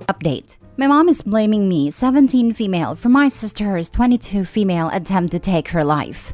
Update. My mom is blaming me, 17 female, for my sister's 22 female attempt to take her life.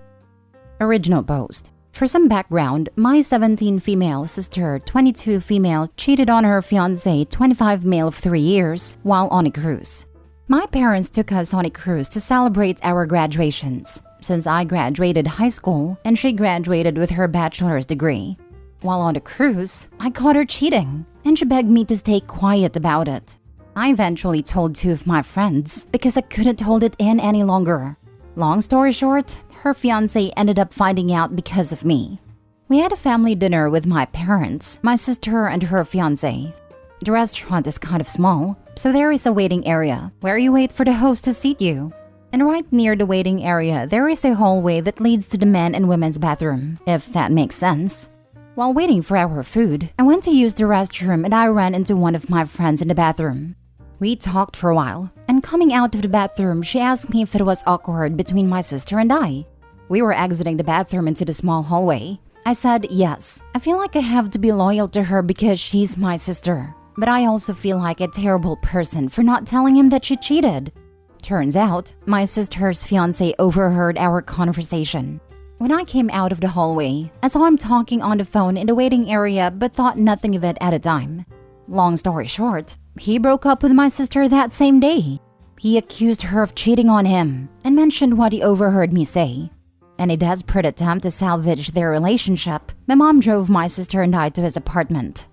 Original post. For some background, my 17 female sister, 22 female, cheated on her fiancé, 25 male of 3 years, while on a cruise. My parents took us on a cruise to celebrate our graduations, since I graduated high school and she graduated with her bachelor's degree. While on the cruise, I caught her cheating, and she begged me to stay quiet about it. I eventually told 2 of my friends because I couldn't hold it in any longer. Long story short, her fiancé ended up finding out because of me. We had a family dinner with my parents, my sister, and her fiancé. The restaurant is kind of small, so there is a waiting area where you wait for the host to seat you. And right near the waiting area, there is a hallway that leads to the men and women's bathroom, if that makes sense. While waiting for our food, I went to use the restroom and I ran into one of my friends in the bathroom. We talked for a while, and coming out of the bathroom, she asked me if it was awkward between my sister and I. We were exiting the bathroom into the small hallway. I said, yes, I feel like I have to be loyal to her because she's my sister. But I also feel like a terrible person for not telling him that she cheated. Turns out, my sister's fiancé overheard our conversation. When I came out of the hallway, I saw him talking on the phone in the waiting area but thought nothing of it at the time. Long story short, he broke up with my sister that same day. He accused her of cheating on him and mentioned what he overheard me say. In a desperate attempt to salvage their relationship, my mom drove my sister and I to his apartment.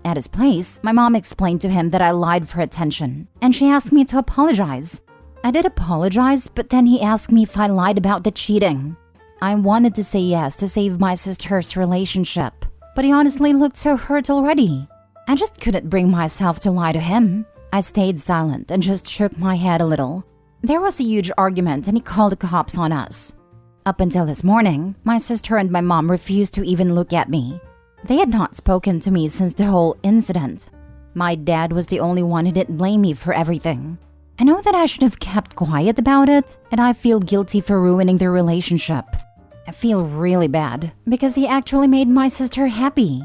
At his place, my mom explained to him that I lied for attention, and she asked me to apologize. I did apologize, but then he asked me if I lied about the cheating. I wanted to say yes to save my sister's relationship, but he honestly looked so hurt already. I just couldn't bring myself to lie to him. I stayed silent and just shook my head a little. There was a huge argument and he called the cops on us. Up until this morning, my sister and my mom refused to even look at me. They had not spoken to me since the whole incident. My dad was the only one who didn't blame me for everything. I know that I should have kept quiet about it, and I feel guilty for ruining their relationship. I feel really bad because he actually made my sister happy.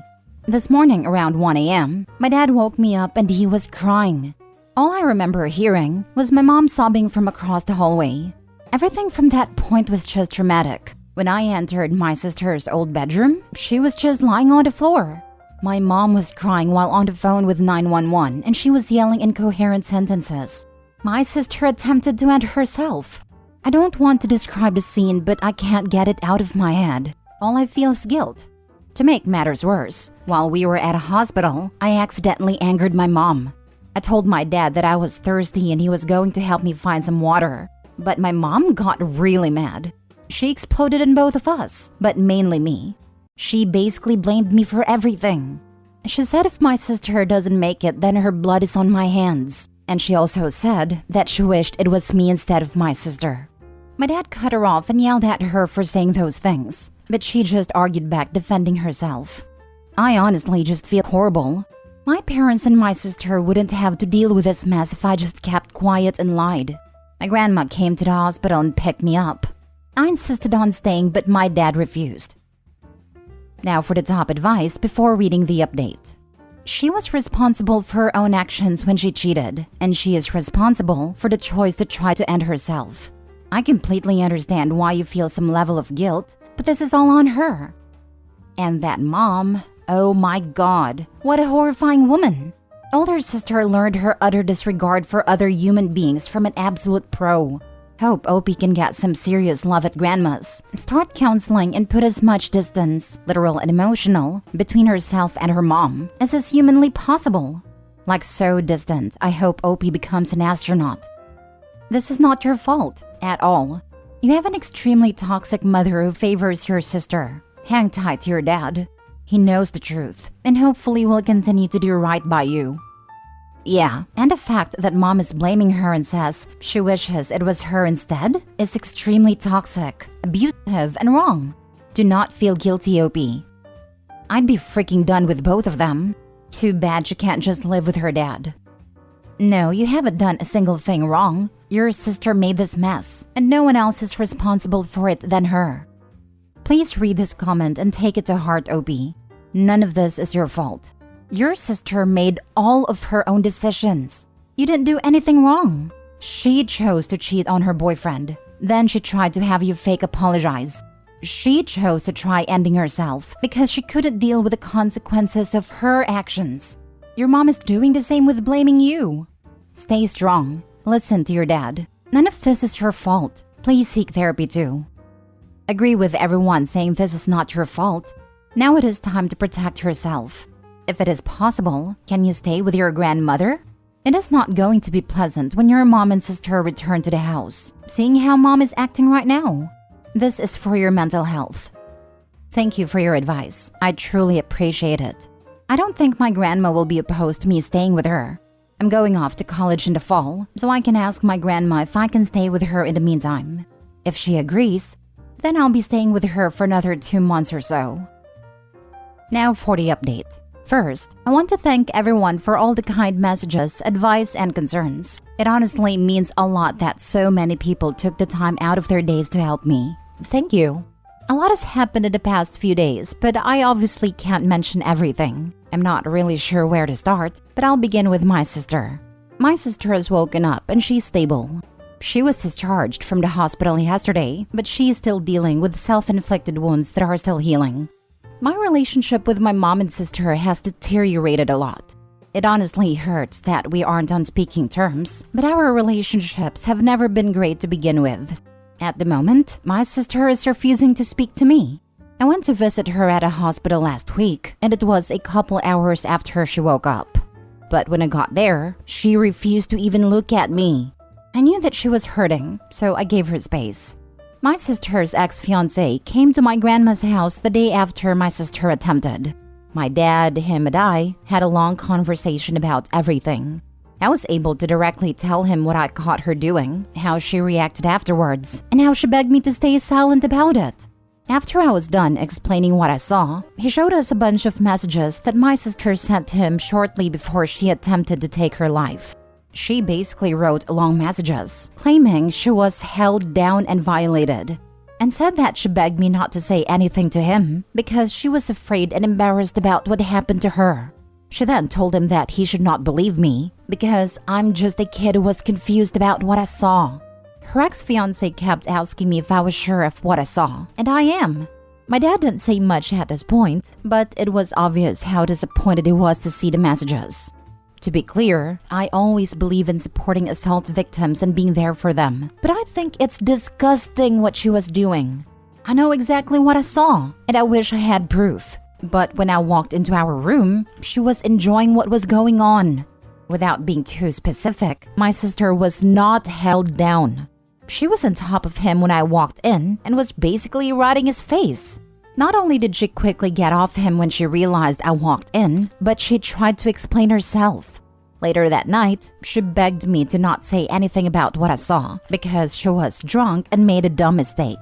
This morning around 1 a.m., my dad woke me up and he was crying. All I remember hearing was my mom sobbing from across the hallway. Everything from that point was just traumatic. When I entered my sister's old bedroom, she was just lying on the floor. My mom was crying while on the phone with 911 and she was yelling incoherent sentences. My sister attempted to end herself. I don't want to describe the scene, but I can't get it out of my head. All I feel is guilt. To make matters worse, while we were at a hospital, I accidentally angered my mom. I told my dad that I was thirsty and he was going to help me find some water. But my mom got really mad. She exploded on both of us, but mainly me. She basically blamed me for everything. She said if my sister doesn't make it, then her blood is on my hands. And she also said that she wished it was me instead of my sister. My dad cut her off and yelled at her for saying those things, but she just argued back, defending herself. I honestly just feel horrible. My parents and my sister wouldn't have to deal with this mess if I just kept quiet and lied. My grandma came to the hospital and picked me up. I insisted on staying, but my dad refused. Now for the top advice before reading the update. She was responsible for her own actions when she cheated, and she is responsible for the choice to try to end herself. I completely understand why you feel some level of guilt, but this is all on her. And that mom, oh my god, what a horrifying woman. Older sister learned her utter disregard for other human beings from an absolute pro. Hope Opie can get some serious love at grandma's, start counseling and put as much distance, literal and emotional, between herself and her mom as is humanly possible. Like so distant, I hope Opie becomes an astronaut. This is not your fault, at all. You have an extremely toxic mother who favors your sister. Hang tight to your dad. He knows the truth, and hopefully will continue to do right by you. Yeah, and the fact that mom is blaming her and says she wishes it was her instead is extremely toxic, abusive, and wrong. Do not feel guilty, Opie. I'd be freaking done with both of them. Too bad she can't just live with her dad. No, you haven't done a single thing wrong. Your sister made this mess, and no one else is responsible for it than her. Please read this comment and take it to heart, Opie. None of this is your fault. Your sister made all of her own decisions. You didn't do anything wrong. She chose to cheat on her boyfriend. Then she tried to have you fake apologize. She chose to try ending herself because she couldn't deal with the consequences of her actions. Your mom is doing the same with blaming you. Stay strong. Listen to your dad. None of this is your fault. Please seek therapy too. Agree with everyone saying this is not your fault. Now it is time to protect yourself. If it is possible, can you stay with your grandmother? It is not going to be pleasant when your mom and sister return to the house, seeing how mom is acting right now. This is for your mental health. Thank you for your advice. I truly appreciate it. I don't think my grandma will be opposed to me staying with her. I'm going off to college in the fall, so I can ask my grandma if I can stay with her in the meantime. If she agrees, then I'll be staying with her for another 2 months or so. Now for the update. First, I want to thank everyone for all the kind messages, advice, and concerns. It honestly means a lot that so many people took the time out of their days to help me. Thank you. A lot has happened in the past few days, but I obviously can't mention everything. I'm not really sure where to start, but I'll begin with my sister. My sister has woken up and she's stable. She was discharged from the hospital yesterday, but she is still dealing with self-inflicted wounds that are still healing. My relationship with my mom and sister has deteriorated a lot. It honestly hurts that we aren't on speaking terms, but our relationships have never been great to begin with. At the moment, my sister is refusing to speak to me. I went to visit her at a hospital last week, and it was a couple hours after she woke up. But when I got there, she refused to even look at me. I knew that she was hurting, so I gave her space. My sister's ex-fiancé came to my grandma's house the day after my sister attempted. My dad, him, and I had a long conversation about everything. I was able to directly tell him what I caught her doing, how she reacted afterwards, and how she begged me to stay silent about it. After I was done explaining what I saw, he showed us a bunch of messages that my sister sent him shortly before she attempted to take her life. She basically wrote long messages, claiming she was held down and violated, and said that she begged me not to say anything to him because she was afraid and embarrassed about what happened to her. She then told him that he should not believe me because I'm just a kid who was confused about what I saw. Her ex-fiancé kept asking me if I was sure of what I saw, and I am. My dad didn't say much at this point, but it was obvious how disappointed he was to see the messages. To be clear, I always believe in supporting assault victims and being there for them, but I think it's disgusting what she was doing. I know exactly what I saw, and I wish I had proof. But when I walked into our room, she was enjoying what was going on. Without being too specific, my sister was not held down. She was on top of him when I walked in and was basically riding his face. Not only did she quickly get off him when she realized I walked in, but she tried to explain herself. Later that night, she begged me to not say anything about what I saw because she was drunk and made a dumb mistake.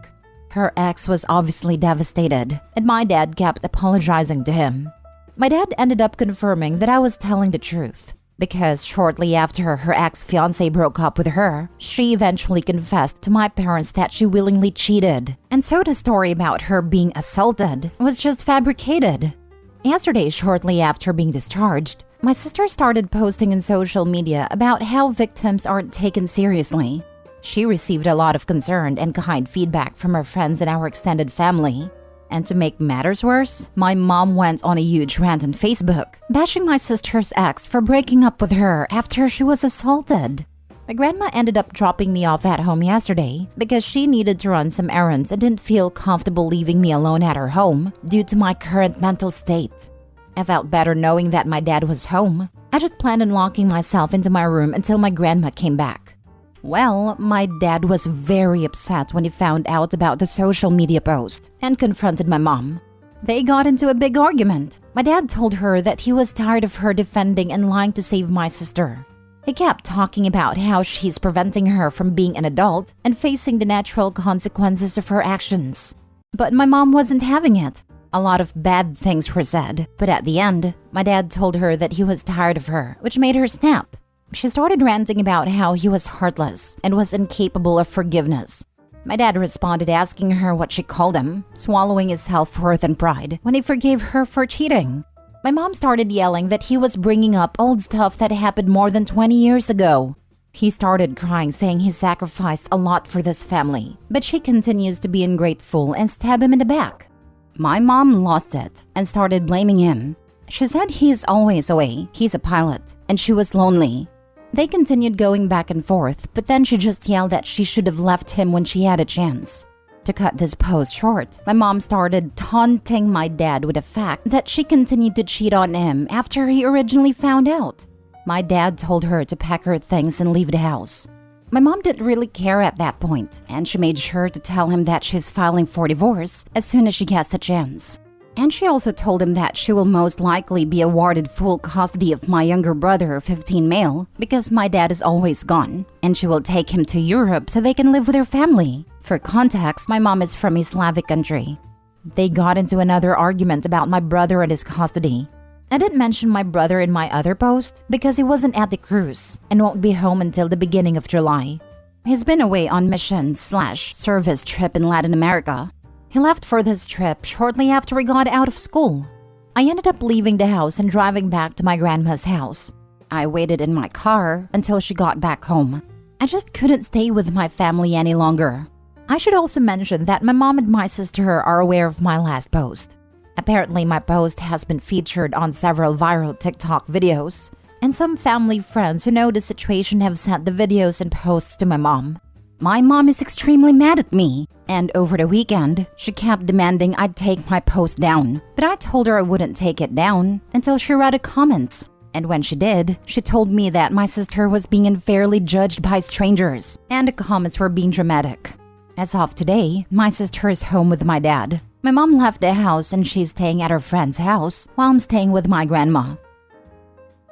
Her ex was obviously devastated, and my dad kept apologizing to him. My dad ended up confirming that I was telling the truth, because shortly after her ex-fiancé broke up with her, she eventually confessed to my parents that she willingly cheated, and so the story about her being assaulted was just fabricated. Yesterday, shortly after being discharged, my sister started posting on social media about how victims aren't taken seriously. She received a lot of concern and kind feedback from her friends and our extended family. And to make matters worse, my mom went on a huge rant on Facebook, bashing my sister's ex for breaking up with her after she was assaulted. My grandma ended up dropping me off at home yesterday because she needed to run some errands and didn't feel comfortable leaving me alone at her home due to my current mental state. I felt better knowing that my dad was home. I just planned on locking myself into my room until my grandma came back. Well, my dad was very upset when he found out about the social media post and confronted my mom. They got into a big argument. My dad told her that he was tired of her defending and lying to save my sister. He kept talking about how she's preventing her from being an adult and facing the natural consequences of her actions. But my mom wasn't having it. A lot of bad things were said, but at the end, my dad told her that he was tired of her, which made her snap. She started ranting about how he was heartless and was incapable of forgiveness. My dad responded asking her what she called him, swallowing his self-worth and pride when he forgave her for cheating. My mom started yelling that he was bringing up old stuff that happened more than 20 years ago. He started crying, saying he sacrificed a lot for this family, but she continues to be ungrateful and stab him in the back. My mom lost it and started blaming him. She said he is always away, he's a pilot, and she was lonely. They continued going back and forth, but then she just yelled that she should have left him when she had a chance. To cut this post short, my mom started taunting my dad with the fact that she continued to cheat on him after he originally found out. My dad told her to pack her things and leave the house. My mom didn't really care at that point, and she made sure to tell him that she's filing for divorce as soon as she gets the chance. And she also told him that she will most likely be awarded full custody of my younger brother, 15 male, because my dad is always gone, and she will take him to Europe so they can live with their family. For context, my mom is from a Slavic country. They got into another argument about my brother and his custody. I didn't mention my brother in my other post because he wasn't at the cruise and won't be home until the beginning of July. He's been away on mission/service trip in Latin America. He left for this trip shortly after we got out of school. I ended up leaving the house and driving back to my grandma's house. I waited in my car until she got back home. I just couldn't stay with my family any longer. I should also mention that my mom and my sister are aware of my last post. Apparently, my post has been featured on several viral TikTok videos, and some family friends who know the situation have sent the videos and posts to my mom. My mom is extremely mad at me, and over the weekend, she kept demanding I'd take my post down. But I told her I wouldn't take it down until she read a comment. And when she did, she told me that my sister was being unfairly judged by strangers, and the comments were being dramatic. As of today, my sister is home with my dad. My mom left the house and she's staying at her friend's house while I'm staying with my grandma.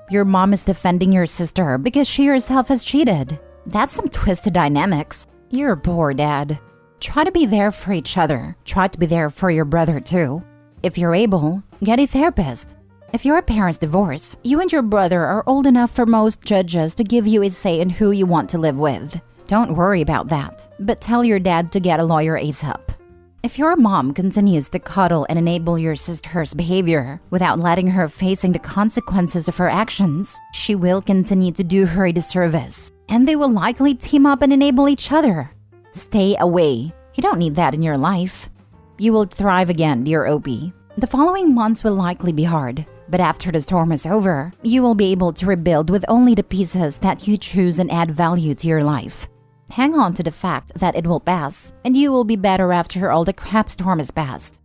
Your mom is defending your sister because she herself has cheated. That's some twisted dynamics. You're poor, Dad. Try to be there for each other. Try to be there for your brother, too. If you're able, get a therapist. If your parents divorce, you and your brother are old enough for most judges to give you a say in who you want to live with. Don't worry about that, but tell your dad to get a lawyer ASAP. If your mom continues to cuddle and enable your sister's behavior without letting her facing the consequences of her actions, she will continue to do her a disservice, and they will likely team up and enable each other. Stay away. You don't need that in your life. You will thrive again, dear Opie. The following months will likely be hard, but after the storm is over, you will be able to rebuild with only the pieces that you choose and add value to your life. Hang on to the fact that it will pass, and you will be better after all the crap storm is past.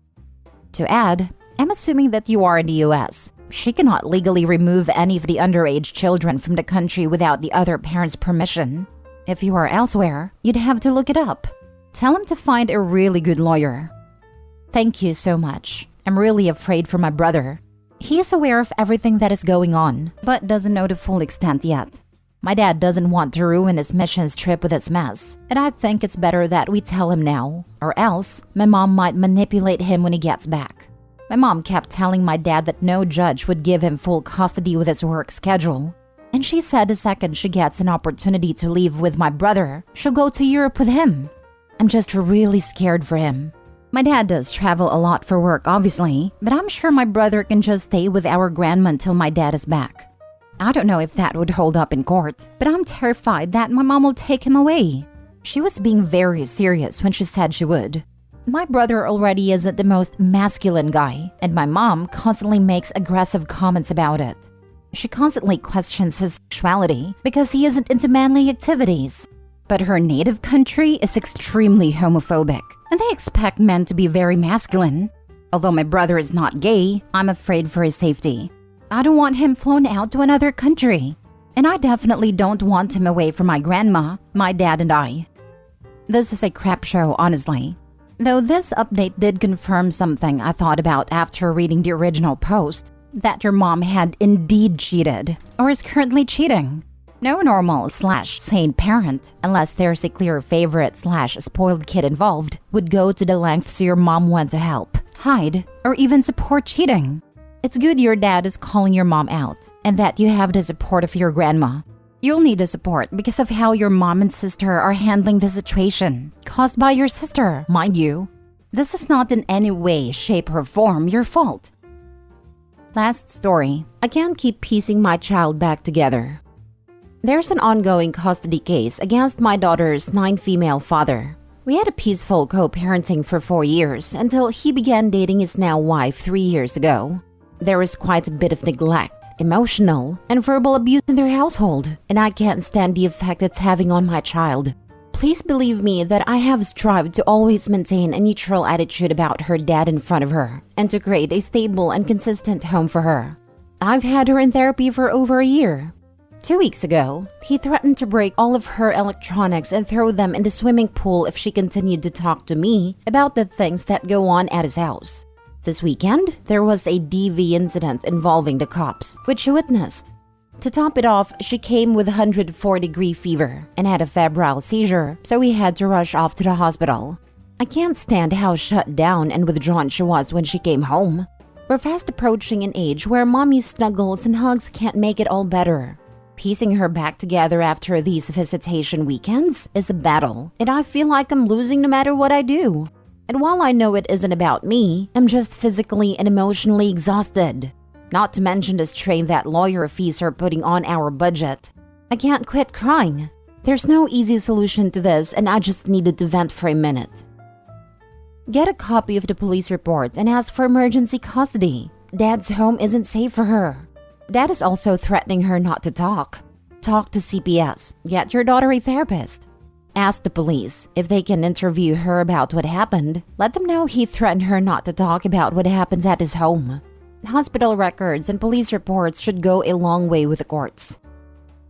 To add, I'm assuming that you are in the US. She cannot legally remove any of the underage children from the country without the other parent's permission. If you are elsewhere, you'd have to look it up. Tell him to find a really good lawyer. Thank you so much. I'm really afraid for my brother. He is aware of everything that is going on, but doesn't know the full extent yet. My dad doesn't want to ruin his missions trip with his mess, and I think it's better that we tell him now, or else my mom might manipulate him when he gets back. My mom kept telling my dad that no judge would give him full custody with his work schedule, and she said the second she gets an opportunity to leave with my brother, she'll go to Europe with him. I'm just really scared for him. My dad does travel a lot for work, obviously, but I'm sure my brother can just stay with our grandma until my dad is back. I don't know if that would hold up in court, but I'm terrified that my mom will take him away. She was being very serious when she said she would. My brother already isn't the most masculine guy, and my mom constantly makes aggressive comments about it. She constantly questions his sexuality because he isn't into manly activities. But her native country is extremely homophobic, and they expect men to be very masculine. Although my brother is not gay, I'm afraid for his safety. I don't want him flown out to another country. And I definitely don't want him away from my grandma, my dad, and I. This is a crap show, honestly. Though this update did confirm something I thought about after reading the original post, that your mom had indeed cheated, or is currently cheating. No normal/sane parent, unless there's a clear favorite/spoiled kid involved, would go to the lengths your mom went to help, hide, or even support cheating. It's good your dad is calling your mom out, and that you have the support of your grandma. You'll need the support because of how your mom and sister are handling the situation, caused by your sister, mind you. This is not in any way, shape, or form your fault. Last story. I can't keep piecing my child back together. There's an ongoing custody case against my daughter's 9 female father. We had a peaceful co-parenting for 4 years until he began dating his now wife 3 years ago. There was quite a bit of neglect, emotional, and verbal abuse in their household, and I can't stand the effect it's having on my child. Please believe me that I have strived to always maintain a neutral attitude about her dad in front of her and to create a stable and consistent home for her. I've had her in therapy for over a year. 2 weeks ago, he threatened to break all of her electronics and throw them in the swimming pool if she continued to talk to me about the things that go on at his house. This weekend, there was a DV incident involving the cops, which she witnessed. To top it off, she came with 104-degree fever and had a febrile seizure, so we had to rush off to the hospital. I can't stand how shut down and withdrawn she was when she came home. We're fast approaching an age where mommy's snuggles and hugs can't make it all better. Piecing her back together after these visitation weekends is a battle, and I feel like I'm losing no matter what I do. And while I know it isn't about me, I'm just physically and emotionally exhausted. Not to mention the strain that lawyer fees are putting on our budget. I can't quit crying. There's no easy solution to this, and I just needed to vent for a minute. Get a copy of the police report and ask for emergency custody. Dad's home isn't safe for her. Dad is also threatening her not to talk. Talk to CPS. Get your daughter a therapist. Ask the police if they can interview her about what happened. Let them know he threatened her not to talk about what happens at his home. Hospital records and police reports should go a long way with the courts.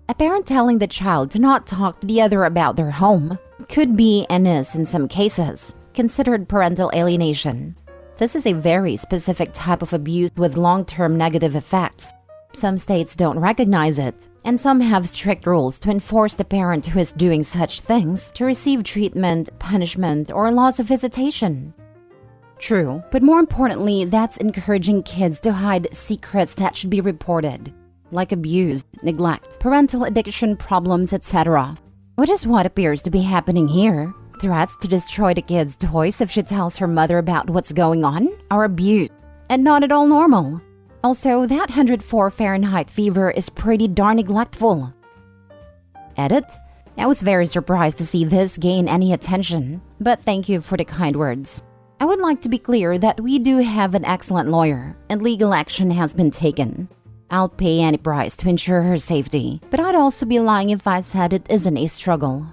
A parent telling the child to not talk to the other about their home could be, and is in some cases, considered parental alienation. This is a very specific type of abuse with long-term negative effects. Some states don't recognize it, and some have strict rules to enforce the parent who is doing such things to receive treatment, punishment, or loss of visitation. True, but more importantly, that's encouraging kids to hide secrets that should be reported, like abuse, neglect, parental addiction problems, etc. Which is what appears to be happening here. Threats to destroy the kid's toys if she tells her mother about what's going on are abuse, and not at all normal. Also, that 104 Fahrenheit fever is pretty darn neglectful. Edit? I was very surprised to see this gain any attention, but thank you for the kind words. I would like to be clear that we do have an excellent lawyer, and legal action has been taken. I'll pay any price to ensure her safety, but I'd also be lying if I said it isn't a struggle.